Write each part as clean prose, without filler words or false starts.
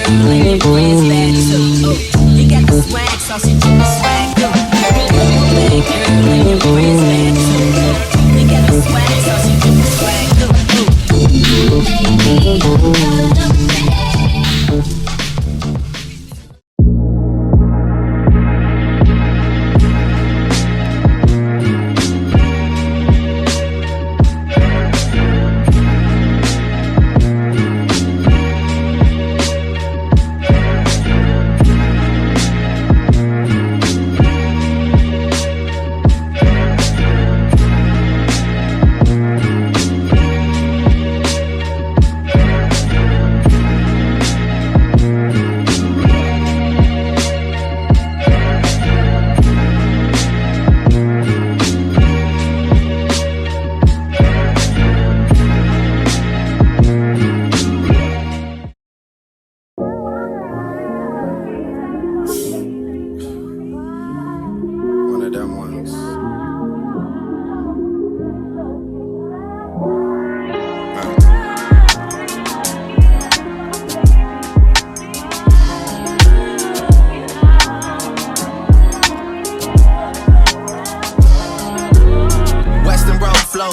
girl and your friends bad too. You got the swag, so she do the swag too. Bad girl and your friends bad too. You got the swag, so she do the swag too.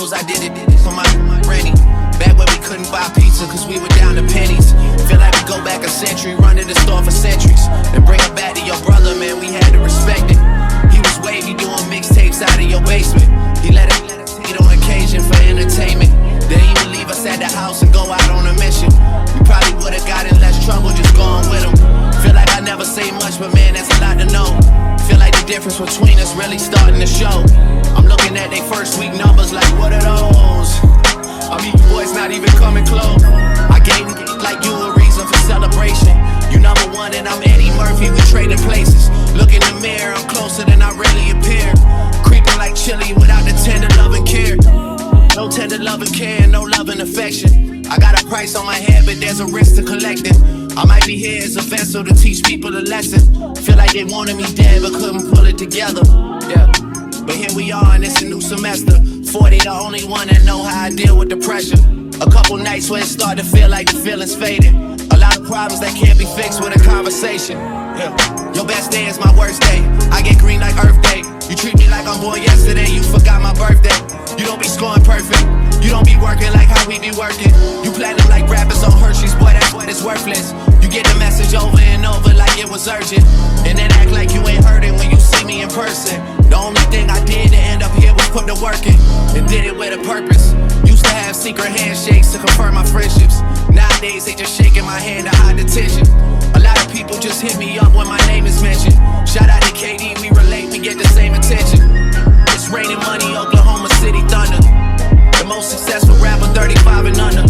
I did it for my granny. Back when we couldn't buy pizza cause we were down to pennies. Feel like we go back a century, run to the store for centuries. Then bring it back to your brother, man, we had to respect it. He was wavy doing mixtapes out of your basement. He let us eat on occasion for entertainment. Then he would leave us at the house and go out on a mission. We probably would've got in less trouble just going with him. Feel like I never say much, but man, that's a lot to know. Feel like the difference between us really starting to show. I'm looking at they first week numbers like, what are those? I mean, you boys not even coming close. I gave like you a reason for celebration. You number one and I'm Eddie Murphy, we trading places. Look in the mirror, I'm closer than I really appear. Creeping like chili without the tender love and care. No tender love and care, no love and affection. I got a price on my head, but there's a risk to collecting. I might be here as a vessel to teach people a lesson. Feel like they wanted me dead, but couldn't pull it together. Yeah. But here we are and it's a new semester. 40 the only one that know how I deal with the pressure. A couple nights where it started to feel like the feelings faded. A lot of problems that can't be fixed with a conversation. Yeah. Your best day is my worst day. I get green like Earth Day. You treat me like I'm born yesterday, you forgot my birthday. You don't be scoring perfect. You don't be working like how we be working. You platinum like rappers on Hershey's, boy, that's what it's worthless. You get the message over and over like it was urgent. And then act like you ain't heard it when you see me in person. The only thing I did to end up here was put the work in. And did it with a purpose. Used to have secret handshakes to confirm my friendships. Nowadays they just shaking my hand to hide the tension. A lot of people just hit me up when my name is mentioned. Shout out to KD, we relate, we get the same attention. It's raining money, Oklahoma City Thunder. The most successful rapper 35 and under.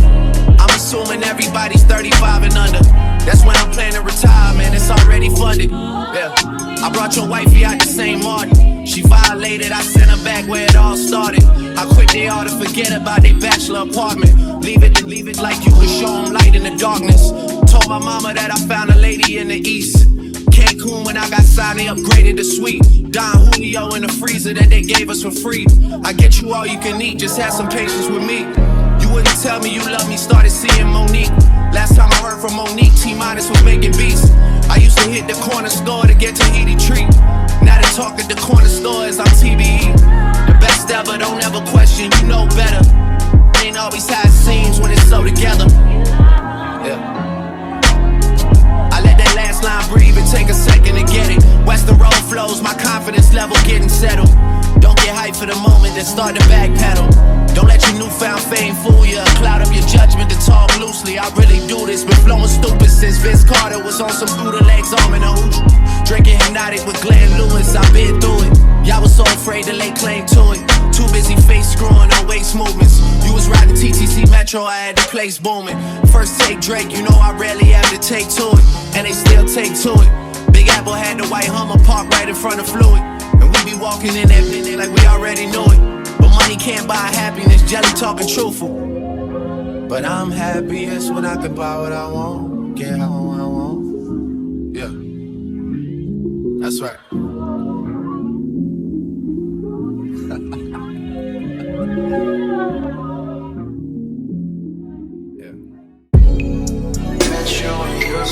I'm assuming everybody's 35 and under. That's when I'm planning to retire, man, it's already funded. Yeah. I brought your wifey out the same morning. She violated, I sent her back where it all started. How quick they ought to forget about their bachelor apartment. Leave it like you could show them light in the darkness. Told my mama that I found a lady in the east. Cancun when I got signed, they upgraded the suite. Don Julio in the freezer that they gave us for free. I get you all you can eat, just have some patience with me. You wouldn't tell me you love me, started seeing Monique. Last time I heard from Monique, T-Minus was making beats. I used to hit the corner store to get Tahiti treat. Now they talk at the corner store as I'm TBE. The best ever, don't ever question, you know better. Ain't always how it seems when it's so together. Yeah. I let that last line breathe and take a second to get it. Western road flows, my confidence level getting settled. Don't get hyped for the moment, then start to backpedal. Don't let your newfound fame fool you, cloud up your judgment to talk loosely. I really do this, been flowing stupid since Vince Carter was on some Buddha legs, arm in a hooch. Drinking hypnotic with Glenn Lewis, I've been through it. Y'all was so afraid to lay claim to it. Too busy face screwing on waist movements. You was riding TTC Metro, I had the place booming. First take Drake, you know I rarely have to take to it. And they still take to it. Big Apple had the white Hummer parked right in front of Fluid. And we be walking in that minute like we already knew it. But money can't buy happiness, jelly talking truthful. But I'm happiest when I can buy what I want, get how I want. Yeah, that's right. Yeah. Met you when you were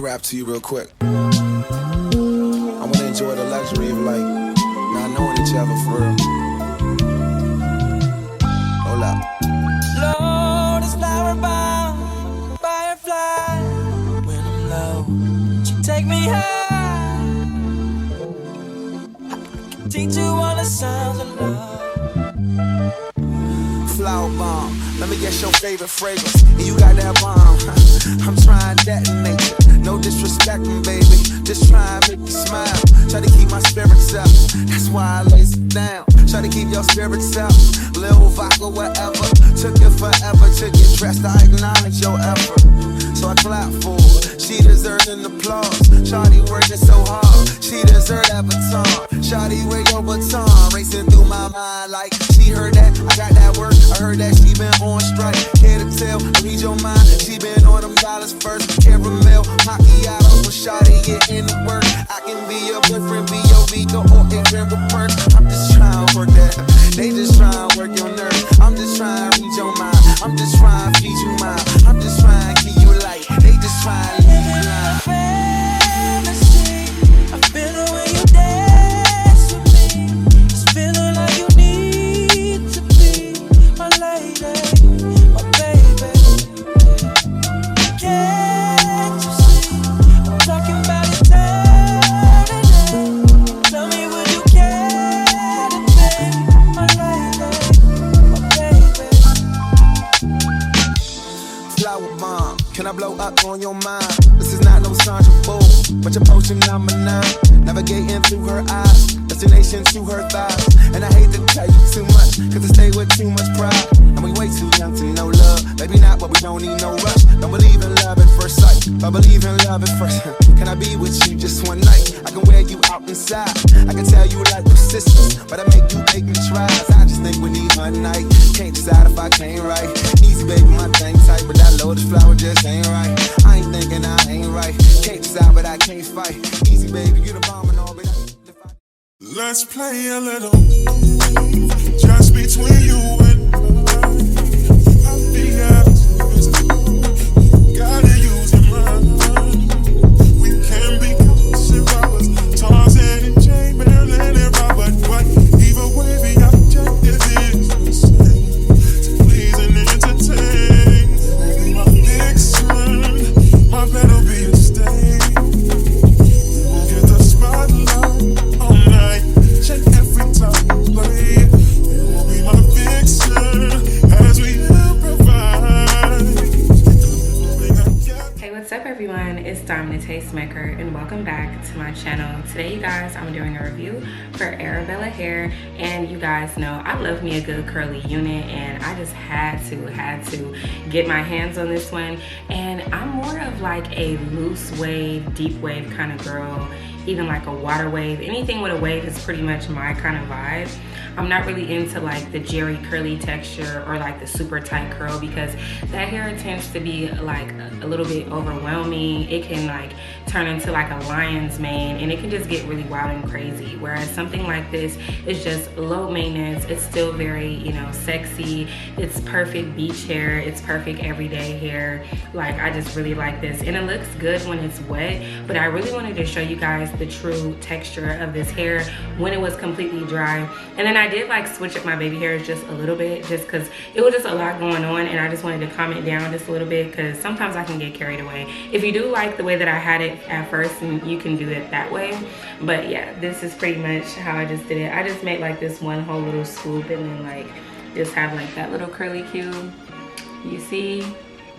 Rap to you real quick. I want to enjoy the luxury of like not knowing each other for real. Hold up. Lord, is flower bound, firefly. When I'm low, you take me high. I can teach you all the sounds of love. Flower bomb, let me guess your favorite fragrance. And you got that bomb. I'm trying detonate you. No disrespecting, baby. Just try and make me smile. Try to keep my spirits up. That's why I lace it down. Try to keep your spirits up. Lil vodka, whatever. Took it forever to get dressed. I acknowledge your effort. So I clap for her. She deserves an applause. Shawty working so hard. She deserves that baton. Shawty, where your baton? Racing through my mind like she heard that. I got that work. I heard that she been on strike. Care to tell? I read your mind. She been on them dollars first. Caramel, macchiato. When Shawty get in the work, I can be your boyfriend, be your Vito, or a Grandpa Perk. I'm just trying to work that. They just trying to work your nerve. I'm just trying to read your mind. I'm just trying to feed you mine. I'm just trying to keep you light. They just trying to leave you blind. Fantasy, I feel the way you dance with me. Just feeling like you need to be my lady, my baby. Can't you see? I'm talking about eternity. Tell me, would you care to be my lady, my baby? Flower bomb, can I blow up on your mind? This is not no Sandra Bulls, but your potion number 9. Navigating through her eyes, destination to her thighs. And I hate to tell you too much, cause I stay with too much pride. And we way too young to know love. Maybe not, but we don't need no rush. Don't believe in love at first sight, but believe in love at first. Can I be with you just one night? I can wear you out inside. I can tell you like we're sisters, but I make me tries. I just think we need one night. Can't decide if I can't right. Easy baby, my thing tight, but that lotus flower just ain't right. I ain't thinking I ain't right. Can't decide, but I can't fight. Easy baby, you the bomb and all, but let's play a little just between you and I. I'll be honest, gotta use your mind. We can be constant robbers, Tarzan and Jane, Marilyn and Robert. But either way, the objective is the same: to please and entertain. Baby, my vixen, my better be a stay. We'll get the spotlight all night. Check every time you play. You will be my vixen. Domthetastemaker, and welcome back to my channel. Today, you guys, I'm doing a review for Arabella hair, and you guys know I love me a good curly unit, and I just had to get my hands on this one. And I'm more of like a loose wave, deep wave kind of girl, even like a water wave. Anything with a wave is pretty much my kind of vibe. I'm not really into like the jerry curly texture or like the super tight curl, because that hair tends to be like a little bit overwhelming. It can like turn into like a lion's mane, and it can just get really wild and crazy. Whereas something like this is just low maintenance. It's still very, you know, sexy. It's perfect beach hair. It's perfect everyday hair. Like, I just really like this, and it looks good when it's wet. But I really wanted to show you guys the true texture of this hair when it was completely dry. And then I did like switch up my baby hairs just a little bit, just because it was just a lot going on, and I just wanted to calm it down just a little bit, because sometimes I can get carried away. If you do like the way that I had it at first, and you can do it that way. But yeah, this is pretty much how I just did it. I just made like this one whole little swoop, and then like just have like that little curly cube, you see.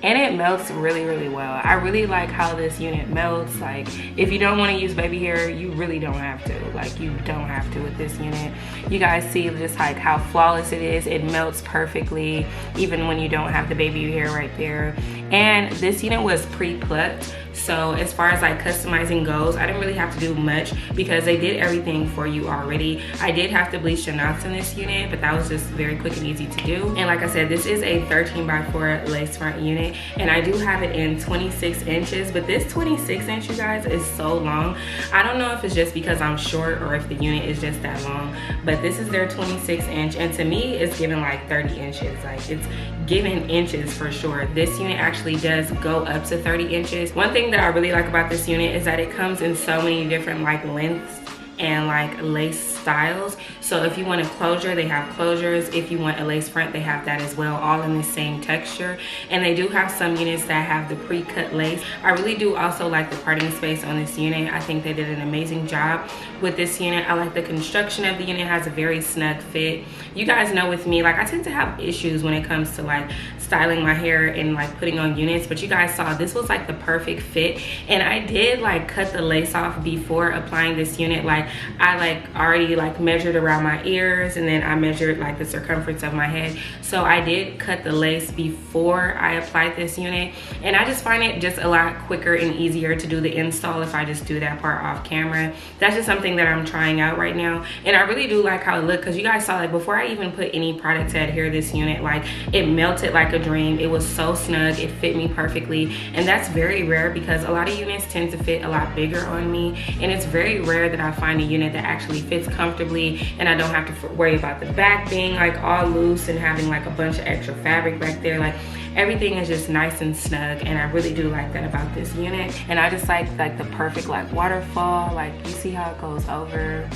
And it melts really, really well. I really like how this unit melts. Like, if you don't want to use baby hair, you really don't have to. Like, you don't have to with this unit. You guys see just like how flawless it is. It melts perfectly, even when you don't have the baby hair right there. And this unit was pre-plucked. So as far as like customizing goes, I didn't really have to do much, because they did everything for you already. I did have to bleach the knots in this unit, but that was just very quick and easy to do. And like I said, this is a 13x4 lace front unit, and I do have it in 26 inches, but this 26 inch, you guys, is so long. I don't know if it's just because I'm short or if the unit is just that long, but this is their 26 inch, and to me, it's giving like 30 inches. Like, it's giving inches for sure. This unit actually does go up to 30 inches. One thing that I really like about this unit is that it comes in so many different like lengths and like lace styles. So if you want a closure, they have closures. If you want a lace front, they have that as well, all in the same texture. And they do have some units that have the pre-cut lace. I really do also like the parting space on this unit. I think they did an amazing job with this unit. I like the construction of the unit. It has a very snug fit. You guys know with me, like, I tend to have issues when it comes to like styling my hair and like putting on units, but you guys saw this was like the perfect fit. And I did like cut the lace off before applying this unit. Like, I like already like measured around my ears, and then I measured like the circumference of my head. So I did cut the lace before I applied this unit, and I just find it just a lot quicker and easier to do the install if I just do that part off camera. That's just something that I'm trying out right now, and I really do like how it looked, because you guys saw, like, before I even put any product to adhere this unit, like, it melted like a dream. It was so snug. It fit me perfectly, and that's very rare, because a lot of units tend to fit a lot bigger on me, and it's very rare that I find a unit that actually fits comfortably, and I don't have to worry about the back being like all loose and having like a bunch of extra fabric back there. Like, everything is just nice and snug, and I really do like that about this unit. And I just like the perfect like waterfall. Like, you see how it goes over,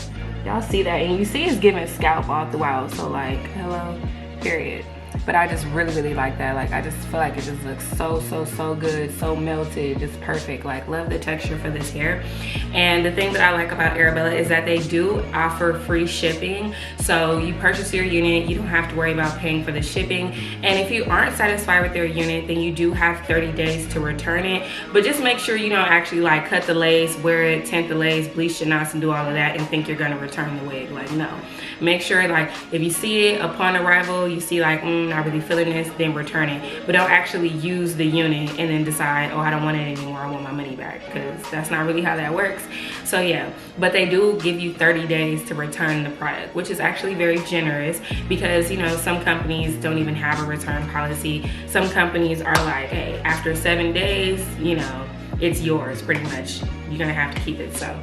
y'all see that, and you see it's giving scalp all throughout. So like, hello, period. But I just really like that. Like, I just feel like it just looks so good, so melted, just perfect. Like, love the texture for this hair. And the thing that I like about Arabella is that they do offer free shipping. So you purchase your unit, you don't have to worry about paying for the shipping. And if you aren't satisfied with your unit, then you do have 30 days to return it. But just make sure you don't actually like cut the lace, wear it, tint the lace, bleach the knots, and do all of that and think you're gonna return the wig. Like, no. Make sure, like, if you see it upon arrival, you see like, not really feeling this, then return it. But don't actually use the unit and then decide, oh, I don't want it anymore, I want my money back, because that's not really how that works. So yeah, but they do give you 30 days to return the product, which is actually very generous, because, you know, some companies don't even have a return policy. Some companies are like, hey, after 7 days, you know, it's yours pretty much. You're gonna have to keep it. So.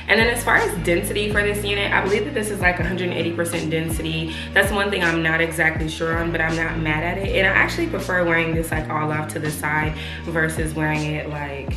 And then as far as density for this unit, I believe that this is like 180% density. That's one thing I'm not exactly sure on, but I'm not mad at it. And I actually prefer wearing this like all off to the side versus wearing it like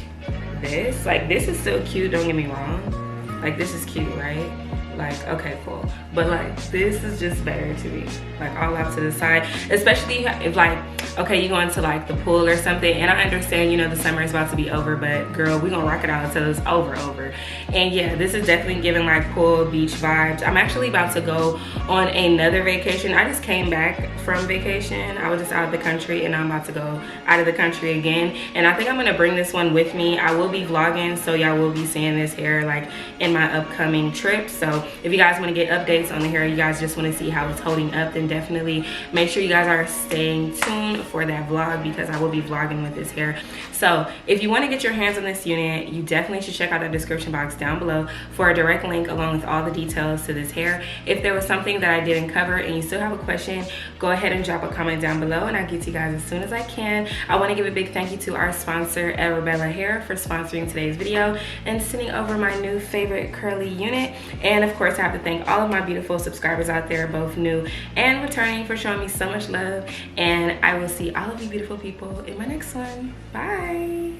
this. Like, this is still cute, don't get me wrong. Like, this is cute, right? Like, okay, cool. But like, this is just better to me. Like, all off to the side. Especially if like, okay, you going to like the pool or something, and I understand, you know, the summer is about to be over, but girl, we gonna rock it out until it's over. And yeah, this is definitely giving like pool beach vibes. I'm actually about to go on another vacation. I just came back from vacation. I was just out of the country, and I'm about to go out of the country again, and I think I'm gonna bring this one with me. I will be vlogging, so y'all will be seeing this hair like in my upcoming trip. So if you guys want to get updates on the hair, you guys just want to see how it's holding up, then definitely make sure you guys are staying tuned for that vlog, because I will be vlogging with this hair. So if you want to get your hands on this unit, you definitely should check out the description box down below for a direct link along with all the details to this hair. If there was something that I didn't cover and you still have a question, go ahead and drop a comment down below, and I'll get to you guys as soon as I can. I want to give a big thank you to our sponsor, Arabella Hair, for sponsoring today's video and sending over my new favorite curly unit. And of course, I have to thank all of my beautiful subscribers out there, both new and returning, for showing me so much love. And I will see all of you beautiful people in my next one. Bye.